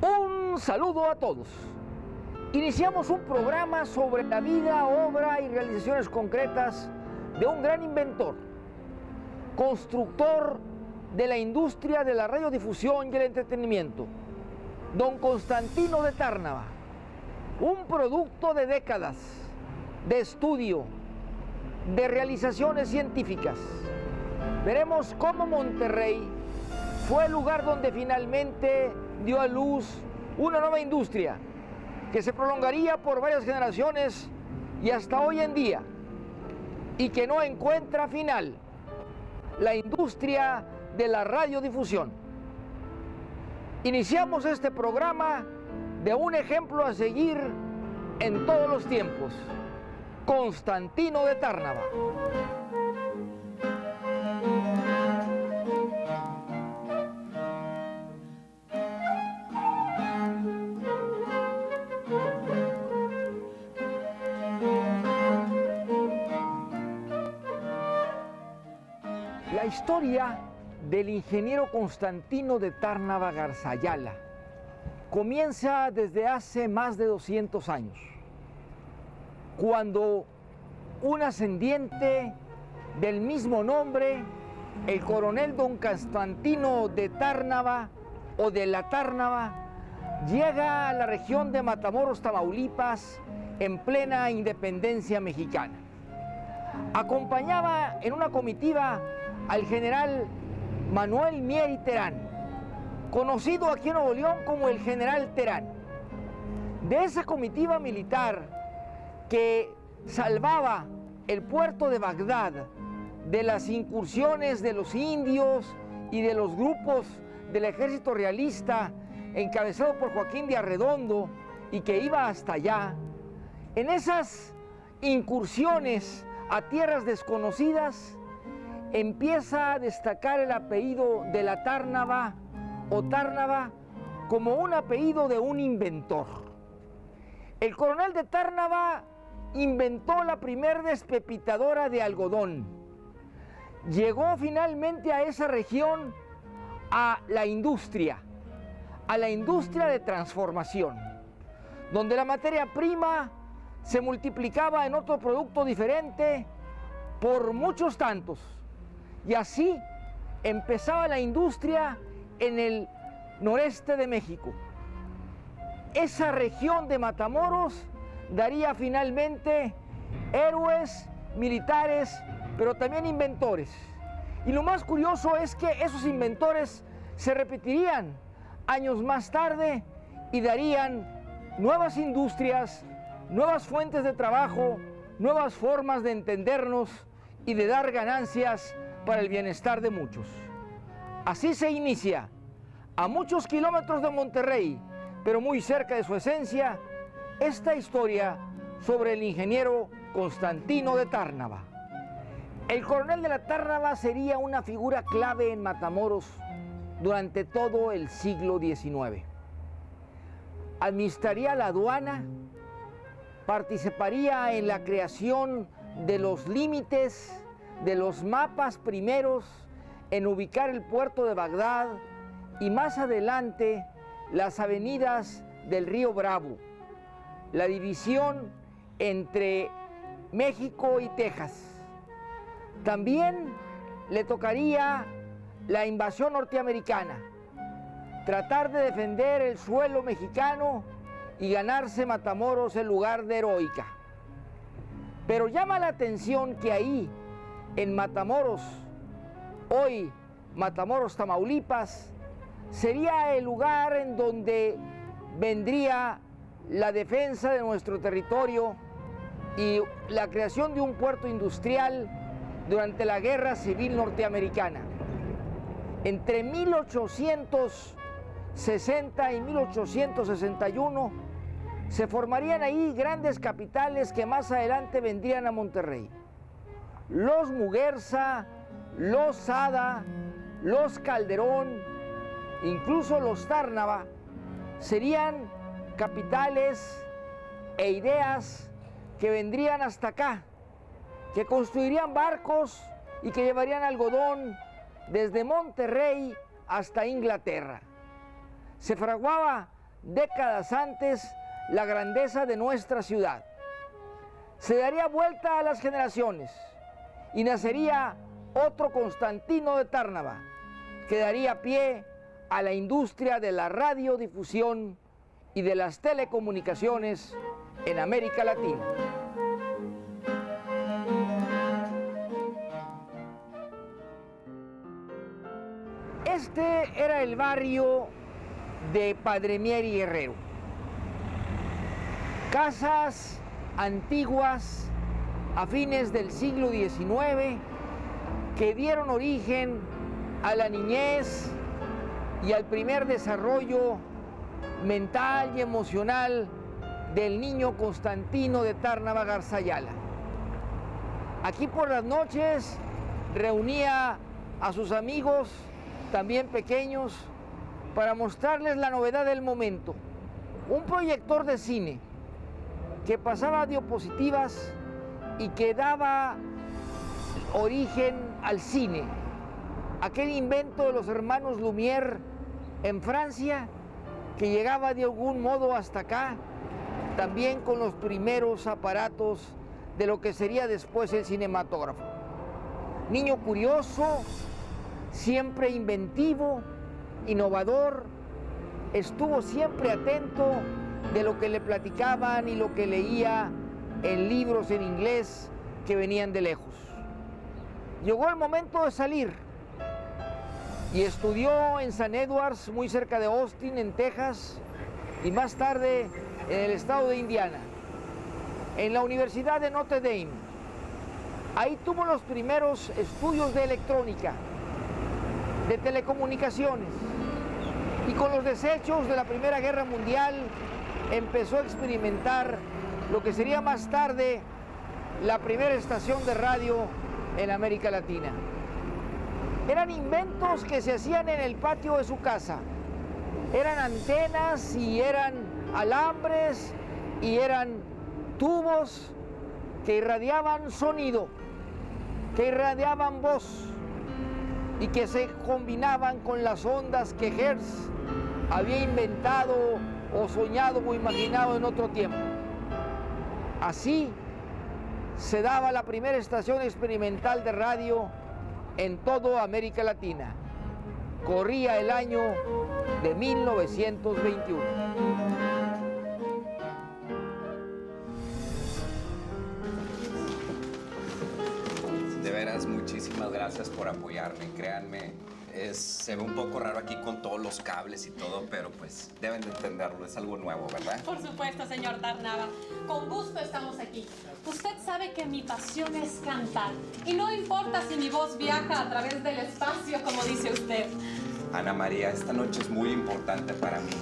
Un saludo a todos. Iniciamos un programa sobre la vida, obra y realizaciones concretas de un gran inventor, constructor de la industria de la radiodifusión y el entretenimiento, don Constantino de Tárnava, un producto de décadas de estudio, de realizaciones científicas. Veremos cómo Monterrey fue el lugar donde finalmente dio a luz una nueva industria que se prolongaría por varias generaciones y hasta hoy en día, y que no encuentra final: la industria de la radiodifusión. Iniciamos este programa de un ejemplo a seguir en todos los tiempos: Constantino de Tárnava. La historia del ingeniero Constantino de Tárnava Garzayala comienza desde hace más de 200 años, cuando un ascendiente del mismo nombre, el coronel don Constantino de Tárnava o de la Tárnava, llega a la región de Matamoros, Tamaulipas, en plena independencia mexicana. Acompañaba en una comitiva al general Manuel Mier y Terán, conocido aquí en Nuevo León como el general Terán. De esa comitiva militar que salvaba el puerto de Bagdad de las incursiones de los indios y de los grupos del ejército realista encabezado por Joaquín de Arredondo, y que iba hasta allá, en esas incursiones a tierras desconocidas empieza a destacar el apellido de la Tárnava o Tárnava como un apellido de un inventor. El coronel de Tárnava inventó la primer despepitadora de algodón. Llegó finalmente a esa región a la industria de transformación, donde la materia prima se multiplicaba en otro producto diferente por muchos tantos. Y así empezaba la industria en el noreste de México. Esa región de Matamoros daría finalmente héroes militares, pero también inventores. Y lo más curioso es que esos inventores se repetirían años más tarde y darían nuevas industrias, nuevas fuentes de trabajo, nuevas formas de entendernos y de dar ganancias para el bienestar de muchos. Así se inicia, a muchos kilómetros de Monterrey, pero muy cerca de su esencia, esta historia sobre el ingeniero Constantino de Tárnava. El coronel de la Tárnava sería una figura clave en Matamoros durante todo el siglo XIX. Administraría la aduana, participaría en la creación de los límites, de los mapas primeros, en ubicar el puerto de Bagdad y más adelante las avenidas del río Bravo, la división entre México y Texas. También le tocaría la invasión norteamericana, tratar de defender el suelo mexicano y ganarse Matamoros el lugar de heroica. Pero llama la atención que ahí, en Matamoros, hoy Matamoros, Tamaulipas, sería el lugar en donde vendría la defensa de nuestro territorio y la creación de un puerto industrial durante la Guerra Civil Norteamericana. Entre 1860 y 1861 se formarían ahí grandes capitales que más adelante vendrían a Monterrey. Los Muguerza, los Sada, los Calderón, incluso los Tárnava, serían capitales e ideas que vendrían hasta acá, que construirían barcos y que llevarían algodón desde Monterrey hasta Inglaterra. Se fraguaba décadas antes la grandeza de nuestra ciudad. Se daría vuelta a las generaciones y nacería otro Constantino de Tárnava, que daría pie a la industria de la radiodifusión y de las telecomunicaciones en América Latina. Este era el barrio de Padre Mier y Guerrero. Casas antiguas a fines del siglo XIX que dieron origen a la niñez y al primer desarrollo mental y emocional del niño Constantino de Tárnava Garza Ayala. Aquí por las noches reunía a sus amigos, también pequeños, para mostrarles la novedad del momento. Un proyector de cine que pasaba diapositivas y que daba origen al cine. Aquel invento de los hermanos Lumière en Francia, que llegaba de algún modo hasta acá, también con los primeros aparatos de lo que sería después el cinematógrafo. Niño curioso, siempre inventivo, innovador, estuvo siempre atento de lo que le platicaban y lo que leía en libros en inglés que venían de lejos. Llegó el momento de salir y estudió en San Edwards, muy cerca de Austin, en Texas, y más tarde en el estado de Indiana, en la Universidad de Notre Dame. Ahí tuvo los primeros estudios de electrónica, de telecomunicaciones, y con los desechos de la Primera Guerra Mundial empezó a experimentar lo que sería más tarde la primera estación de radio en América Latina. Eran inventos que se hacían en el patio de su casa. Eran antenas y eran alambres y eran tubos que irradiaban sonido, que irradiaban voz y que se combinaban con las ondas que Hertz había inventado o soñado o imaginado en otro tiempo. Así se daba la primera estación experimental de radio en toda América Latina. Corría el año de 1921. De veras, muchísimas gracias por apoyarme. Créanme, se ve un poco raro aquí con todos los cables y todo, pero pues deben de entenderlo, es algo nuevo, ¿verdad? Por supuesto, señor Tárnava. Con gusto estamos aquí. Usted sabe que mi pasión es cantar. Y no importa si mi voz viaja a través del espacio, como dice usted. Ana María, esta noche es muy importante para mí.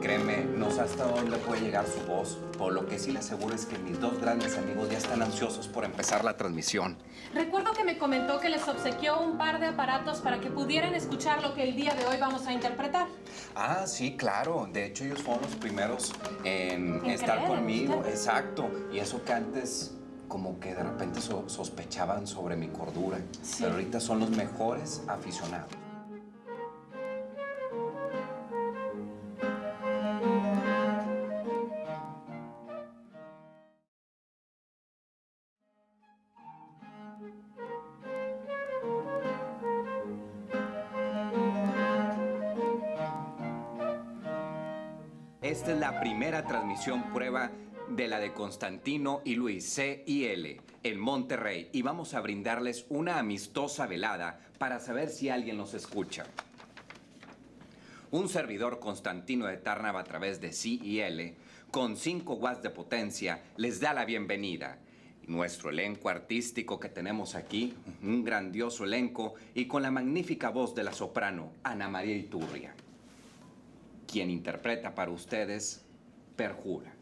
Créeme, no sé hasta dónde puede llegar su voz. Por lo que sí le aseguro es que mis dos grandes amigos ya están ansiosos por empezar la transmisión. Recuerdo que me comentó que les obsequió un par de aparatos para que pudieran escuchar lo que el día de hoy vamos a interpretar. Ah, sí, claro. De hecho, ellos fueron los primeros en estar creer, conmigo. ¿usted? Exacto. Y eso que antes como que de repente sospechaban sobre mi cordura. Sí. Pero ahorita son los mejores aficionados. Esta es la primera transmisión prueba de la de Constantino y Luis C.I.L. en Monterrey y vamos a brindarles una amistosa velada para saber si alguien nos escucha. Un servidor Constantino de Tárnava a través de C.I.L. con 5 watts de potencia les da la bienvenida. Nuestro elenco artístico que tenemos aquí, un grandioso elenco y con la magnífica voz de la soprano Ana María Iturria, quien interpreta para ustedes Perjura.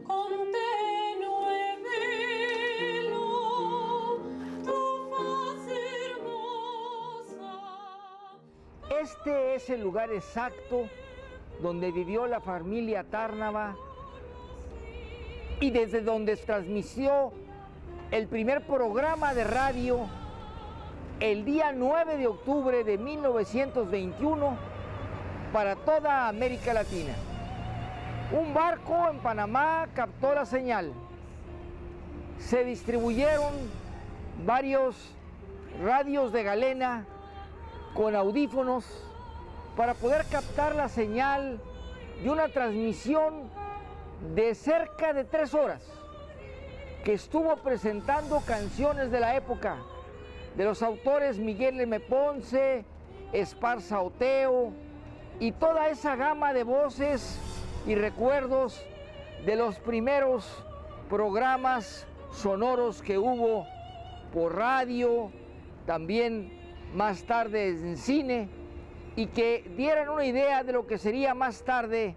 Con Este es el lugar exacto donde vivió la familia Tárnava y desde donde transmitió el primer programa de radio el día 9 de octubre de 1921 para toda América Latina. Un barco en Panamá captó la señal. Se distribuyeron varios radios de galena con audífonos para poder captar la señal de una transmisión de cerca de 3 horas que estuvo presentando canciones de la época de los autores Miguel M. Ponce, Esparza Oteo y toda esa gama de voces y recuerdos de los primeros programas sonoros que hubo por radio, también más tarde en cine, y que dieran una idea de lo que sería más tarde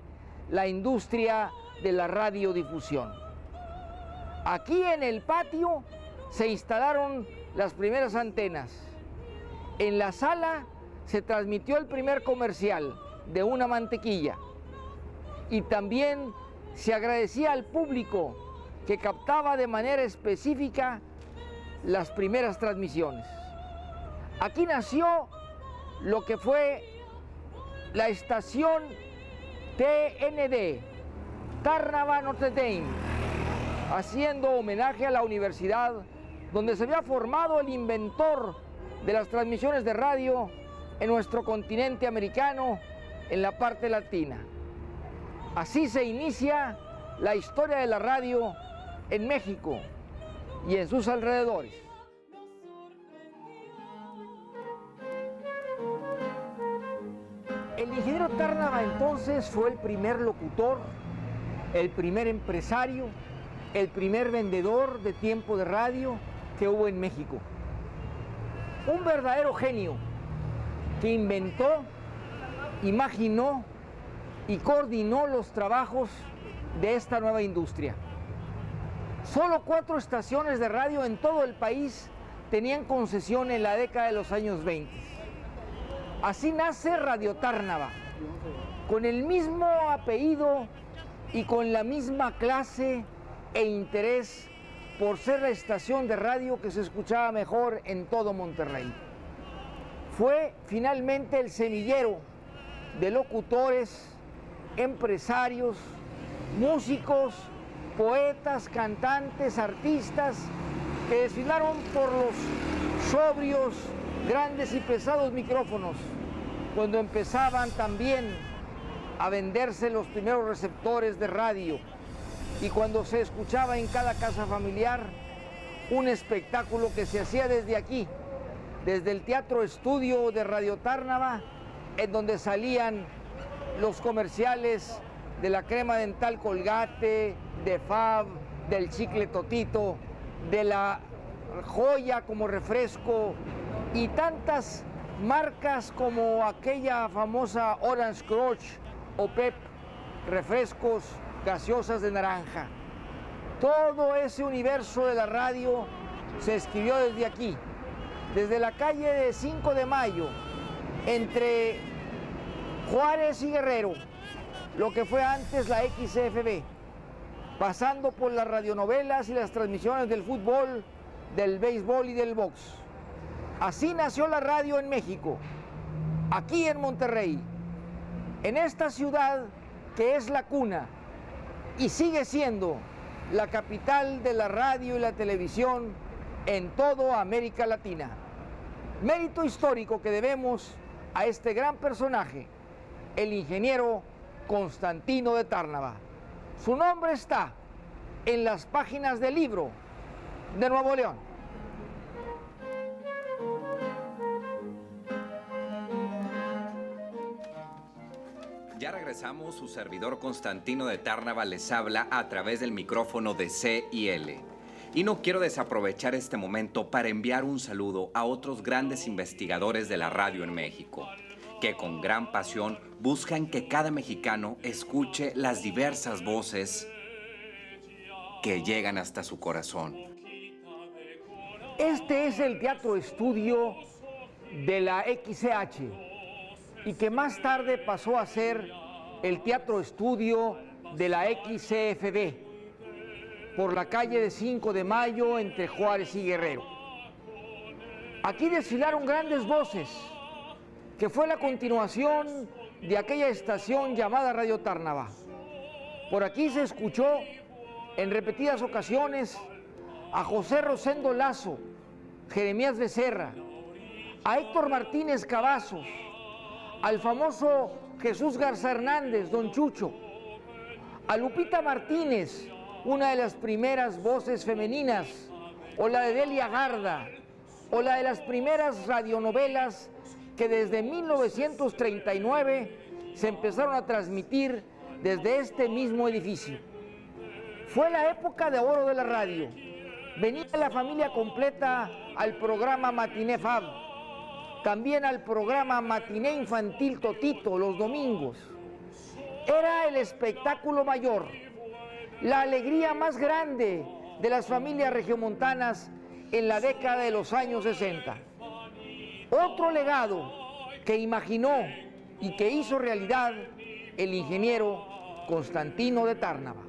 la industria de la radiodifusión. Aquí en el patio se instalaron las primeras antenas. En la sala se transmitió el primer comercial de una mantequilla. Y también se agradecía al público que captaba de manera específica las primeras transmisiones. Aquí nació lo que fue la estación TND, Tárnava Notre Dame, haciendo homenaje a la universidad donde se había formado el inventor de las transmisiones de radio en nuestro continente americano, en la parte latina. Así se inicia la historia de la radio en México y en sus alrededores. El ingeniero Tárnava entonces fue el primer locutor, el primer empresario, el primer vendedor de tiempo de radio que hubo en México. Un verdadero genio que inventó, imaginó y coordinó los trabajos de esta nueva industria. Solo 4 estaciones de radio en todo el país tenían concesión en la década de los años 20. Así nace Radio Tárnava, con el mismo apellido y con la misma clase e interés por ser la estación de radio que se escuchaba mejor en todo Monterrey. Fue finalmente el semillero de locutores, empresarios, músicos, poetas, cantantes, artistas que desfilaron por los sobrios, grandes y pesados micrófonos cuando empezaban también a venderse los primeros receptores de radio y cuando se escuchaba en cada casa familiar un espectáculo que se hacía desde aquí, desde el Teatro Estudio de Radio Tárnava, en donde salían los comerciales de la crema dental Colgate, de Fab, del chicle Totito, de la Joya como refresco y tantas marcas como aquella famosa Orange Crush o Pep, refrescos gaseosas de naranja. Todo ese universo de la radio se escribió desde aquí, desde la calle de 5 de Mayo, entre Juárez y Guerrero, lo que fue antes la XFB, pasando por las radionovelas y las transmisiones del fútbol, del béisbol y del box. Así nació la radio en México, aquí en Monterrey, en esta ciudad que es la cuna y sigue siendo la capital de la radio y la televisión en toda América Latina. Mérito histórico que debemos a este gran personaje, el ingeniero Constantino de Tárnava. Su nombre está en las páginas del libro de Nuevo León. Ya regresamos, su servidor Constantino de Tárnava les habla a través del micrófono de CIL. Y no quiero desaprovechar este momento para enviar un saludo a otros grandes investigadores de la radio en México, que con gran pasión buscan que cada mexicano escuche las diversas voces que llegan hasta su corazón. Este es el Teatro Estudio de la XCH, y que más tarde pasó a ser el Teatro Estudio de la XCFB, por la calle de 5 de Mayo entre Juárez y Guerrero. Aquí desfilaron grandes voces, que fue la continuación de aquella estación llamada Radio Tárnava. Por aquí se escuchó en repetidas ocasiones a José Rosendo Lazo, Jeremías Becerra, a Héctor Martínez Cavazos, al famoso Jesús Garza Hernández, Don Chucho, a Lupita Martínez, una de las primeras voces femeninas, o la de Delia Garda, o la de las primeras radionovelas que desde 1939 se empezaron a transmitir desde este mismo edificio. Fue la época de oro de la radio. Venía la familia completa al programa Matiné Fab, también al programa Matiné Infantil Totito los domingos. Era el espectáculo mayor, la alegría más grande de las familias regiomontanas en la década de los años 60. Otro legado que imaginó y que hizo realidad el ingeniero Constantino de Tárnava.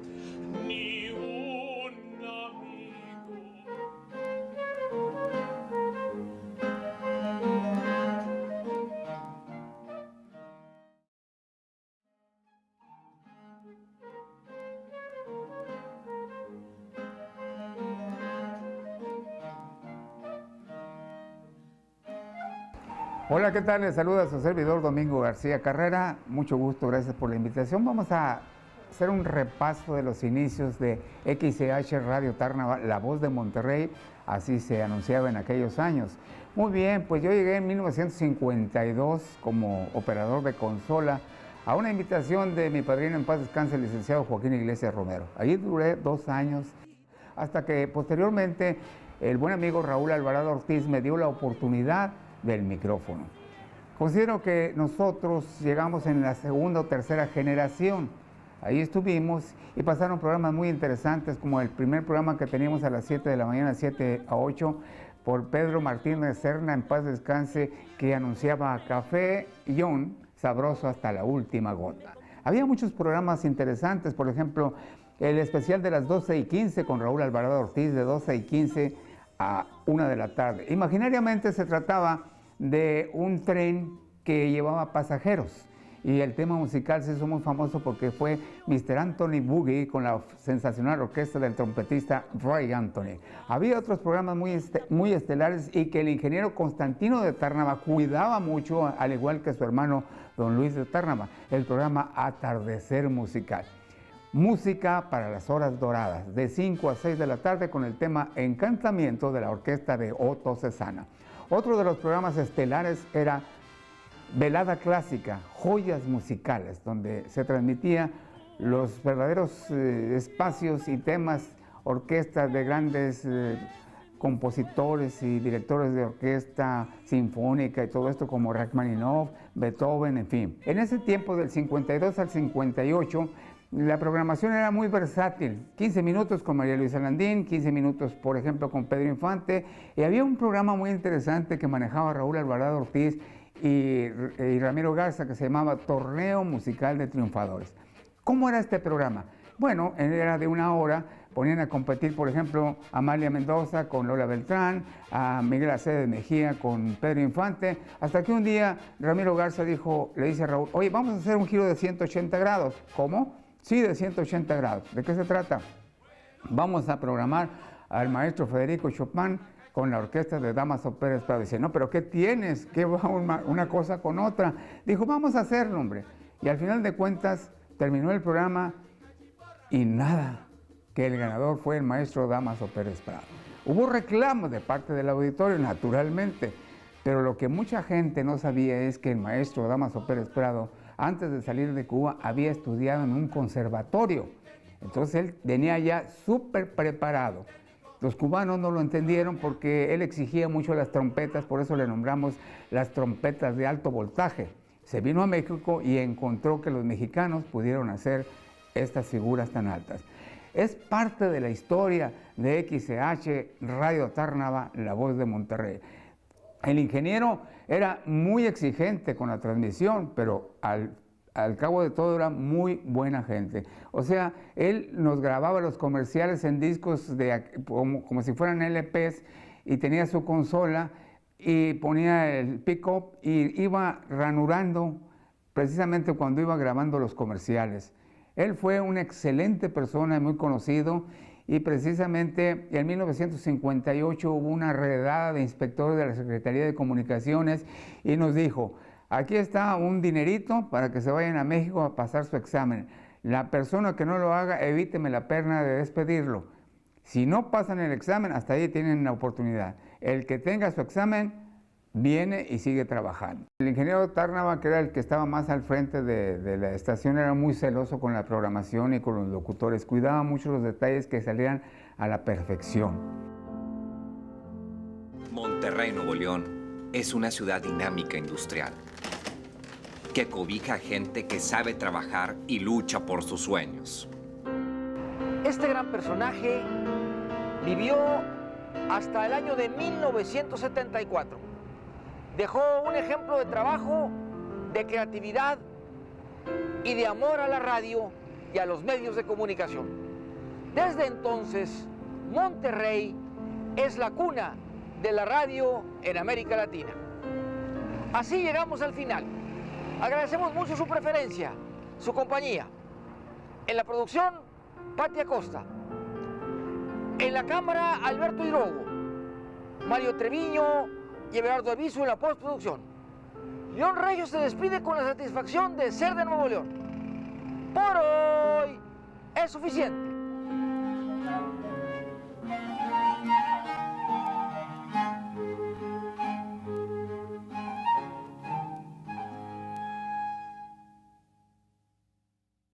Hola, ¿qué tal? Les saluda su servidor Domingo García Carrera. Mucho gusto, gracias por la invitación. Vamos a hacer un repaso de los inicios de XCH Radio Tárnava, La Voz de Monterrey, así se anunciaba en aquellos años. Muy bien, pues yo llegué en 1952 como operador de consola a una invitación de mi padrino en paz descanse, el licenciado Joaquín Iglesias Romero. Allí duré 2 años, hasta que posteriormente el buen amigo Raúl Alvarado Ortiz me dio la oportunidad del micrófono. Considero que nosotros llegamos en la segunda o tercera generación. Ahí estuvimos y pasaron programas muy interesantes, como el primer programa que teníamos a las 7 de la mañana, 7 a 8, por Pedro Martínez Serna, en paz descanse, que anunciaba café Ion, sabroso hasta la última gota. Había muchos programas interesantes, por ejemplo, el especial de las 12:15 con Raúl Alvarado Ortiz, de 12:15 a 1 de la tarde. Imaginariamente se trataba de un tren que llevaba pasajeros y el tema musical se hizo muy famoso porque fue Mr. Anthony Boogie con la sensacional orquesta del trompetista Ray Anthony. Había otros programas muy estelares y que el ingeniero Constantino de Tárnava cuidaba mucho, al igual que su hermano don Luis de Tárnava, el programa Atardecer Musical. Música para las horas doradas, de 5 a 6 de la tarde con el tema Encantamiento de la orquesta de Otto Cesana. Otro de los programas estelares era Velada Clásica, Joyas Musicales, donde se transmitía los verdaderos espacios y temas, orquestas de grandes compositores y directores de orquesta sinfónica y todo esto como Rachmaninoff, Beethoven, en fin. En ese tiempo, del 52 al 58, la programación era muy versátil, 15 minutos con María Luisa Landín, 15 minutos, por ejemplo, con Pedro Infante, y había un programa muy interesante que manejaba Raúl Alvarado Ortiz y Ramiro Garza, que se llamaba Torneo Musical de Triunfadores. ¿Cómo era este programa? Bueno, era de 1 hora, ponían a competir, por ejemplo, a Amalia Mendoza con Lola Beltrán, a Miguel Aceves Mejía con Pedro Infante, hasta que un día Ramiro Garza le dice a Raúl, oye, vamos a hacer un giro de 180 grados. ¿Cómo? Sí, de 180 grados. ¿De qué se trata? Vamos a programar al maestro Federico Chopin con la orquesta de Dámaso Pérez Prado. Dice, no, pero ¿qué tienes? ¿Qué va una cosa con otra? Dijo, vamos a hacerlo, hombre. Y al final de cuentas, terminó el programa y nada, que el ganador fue el maestro Dámaso Pérez Prado. Hubo reclamos de parte del auditorio, naturalmente, pero lo que mucha gente no sabía es que el maestro Dámaso Pérez Prado, antes de salir de Cuba, había estudiado en un conservatorio. Entonces él venía ya súper preparado. Los cubanos no lo entendieron porque él exigía mucho las trompetas, por eso le nombramos las trompetas de alto voltaje. Se vino a México y encontró que los mexicanos pudieron hacer estas figuras tan altas. Es parte de la historia de XCH Radio Tárnava, La Voz de Monterrey. El ingeniero era muy exigente con la transmisión, pero al cabo de todo era muy buena gente. O sea, él nos grababa los comerciales en discos como si fueran LPs, y tenía su consola y ponía el pick-up y iba ranurando precisamente cuando iba grabando los comerciales. Él fue una excelente persona y muy conocido, y precisamente en 1958 hubo una redada de inspectores de la Secretaría de Comunicaciones y nos dijo: aquí está un dinerito para que se vayan a México a pasar su examen. La persona que no lo haga, evíteme la pena de despedirlo. Si no pasan el examen, hasta ahí tienen la oportunidad. El que tenga su examen, viene y sigue trabajando. El ingeniero Tárnava, que era el que estaba más al frente de la estación, era muy celoso con la programación y con los locutores. Cuidaba mucho los detalles que salieran a la perfección. Monterrey, Nuevo León, es una ciudad dinámica industrial que cobija gente que sabe trabajar y lucha por sus sueños. Este gran personaje vivió hasta el año de 1974. Dejó un ejemplo de trabajo, de creatividad y de amor a la radio y a los medios de comunicación. Desde entonces, Monterrey es la cuna de la radio en América Latina. Así llegamos al final. Agradecemos mucho su preferencia, su compañía. En la producción, Pati Acosta. En la cámara, Alberto Hidrogo, Mario Treviño y Everardo Aviso en la postproducción. León Reyes se despide con la satisfacción de ser de Nuevo León. Por hoy es suficiente.